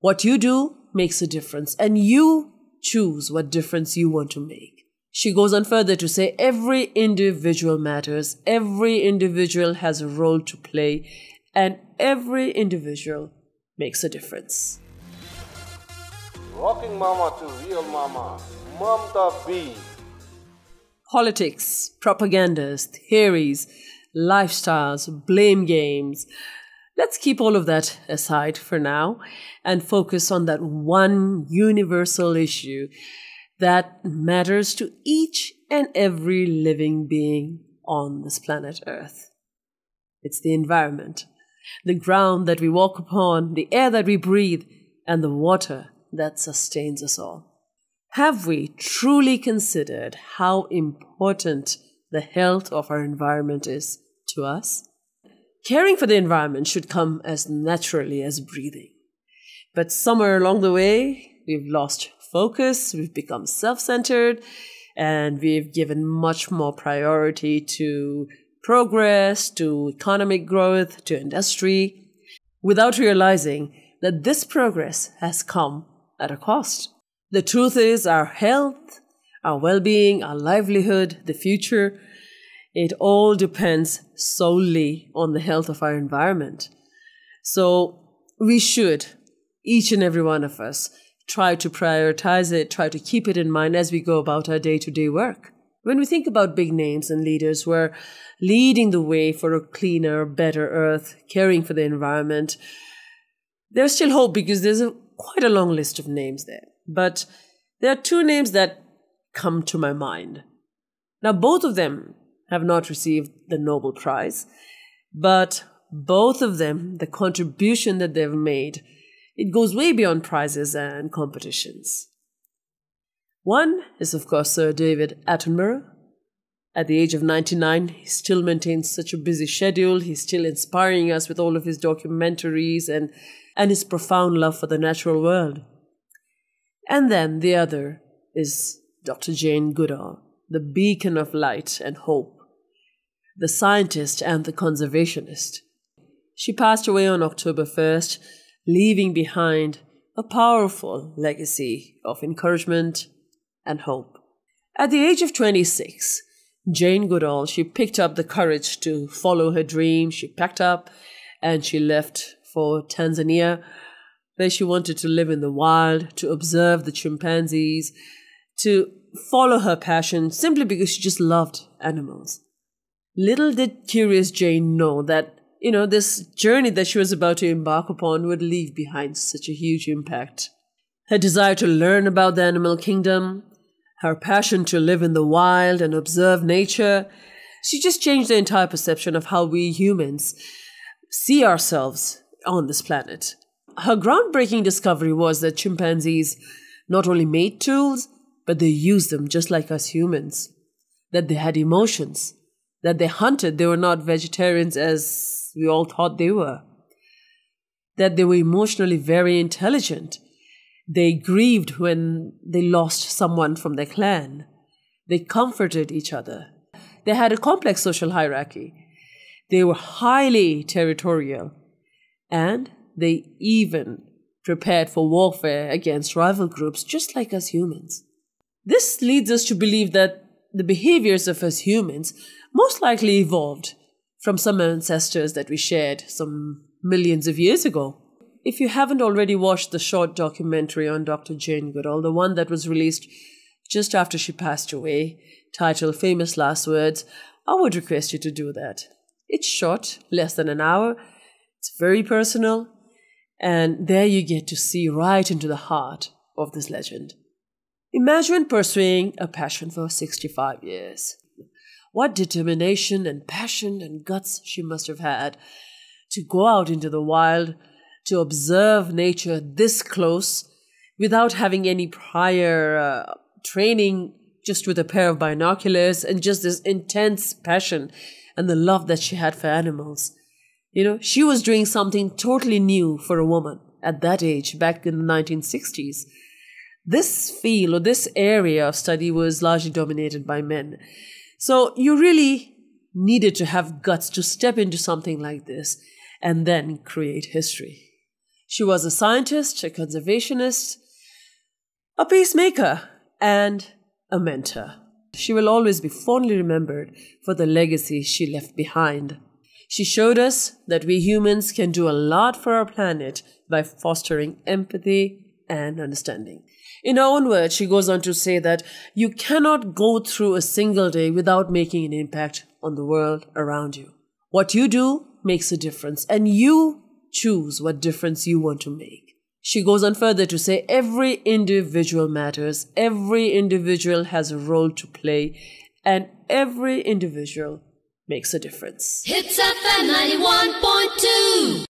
What you do makes a difference, and you choose what difference you want to make. She goes on further to say every individual matters, every individual has a role to play, and every individual makes a difference. Rocking Mama to Real Mama, Mamta B. Politics, propagandas, theories, lifestyles, blame games. Let's keep all of that aside for now and focus on that one universal issue that matters to each and every living being on this planet Earth. It's the environment, the ground that we walk upon, the air that we breathe, and the water that sustains us all. Have we truly considered how important the health of our environment is to us? Caring for the environment should come as naturally as breathing. But somewhere along the way, we've lost focus, we've become self-centered, and we've given much more priority to progress, to economic growth, to industry, without realizing that this progress has come at a cost. The truth is our health, our well-being, our livelihood, the future, it all depends solely on the health of our environment. So we should, each and every one of us, try to prioritize it, try to keep it in mind as we go about our day-to-day work. When we think about big names and leaders who are leading the way for a cleaner, better earth, caring for the environment, there's still hope because there's quite a long list of names there. But there are two names that come to my mind. Now, both of them have not received the Nobel Prize, but both of them, the contribution that they've made, it goes way beyond prizes and competitions. One is, of course, Sir David Attenborough. At the age of 99, he still maintains such a busy schedule. He's still inspiring us with all of his documentaries and his profound love for the natural world. And then the other is Dr. Jane Goodall, the beacon of light and hope, the scientist and the conservationist. She passed away on October 1st, leaving behind a powerful legacy of encouragement and hope. At the age of 26, Jane Goodall, she picked up the courage to follow her dream. She packed up and she left for Tanzania, where she wanted to live in the wild, to observe the chimpanzees, to follow her passion simply because she just loved animals. Little did curious Jane know that, this journey that she was about to embark upon would leave behind such a huge impact. Her desire to learn about the animal kingdom, her passion to live in the wild and observe nature, she just changed the entire perception of how we humans see ourselves on this planet. Her groundbreaking discovery was that chimpanzees not only made tools, but they used them just like us humans. That they had emotions. That they hunted. They were not vegetarians as we all thought they were. That they were emotionally very intelligent. They grieved when they lost someone from their clan. They comforted each other. They had a complex social hierarchy. They were highly territorial. And they even prepared for warfare against rival groups, just like us humans. This leads us to believe that the behaviors of us humans most likely evolved from some ancestors that we shared some millions of years ago. If you haven't already watched the short documentary on Dr. Jane Goodall, the one that was released just after she passed away, titled Famous Last Words, I would request you to do that. It's short, less than an hour. It's very personal. And there you get to see right into the heart of this legend. Imagine pursuing a passion for 65 years. What determination and passion and guts she must have had to go out into the wild, to observe nature this close without having any prior training, just with a pair of binoculars and just this intense passion and the love that she had for animals. She was doing something totally new for a woman at that age, back in the 1960s. This field or this area of study was largely dominated by men. So you really needed to have guts to step into something like this and then create history. She was a scientist, a conservationist, a peacemaker, and a mentor. She will always be fondly remembered for the legacy she left behind. She showed us that we humans can do a lot for our planet by fostering empathy and understanding. In her own words, she goes on to say that you cannot go through a single day without making an impact on the world around you. What you do makes a difference, and you choose what difference you want to make. She goes on further to say every individual matters, every individual has a role to play, and every individual makes a difference. Hits FM 91.2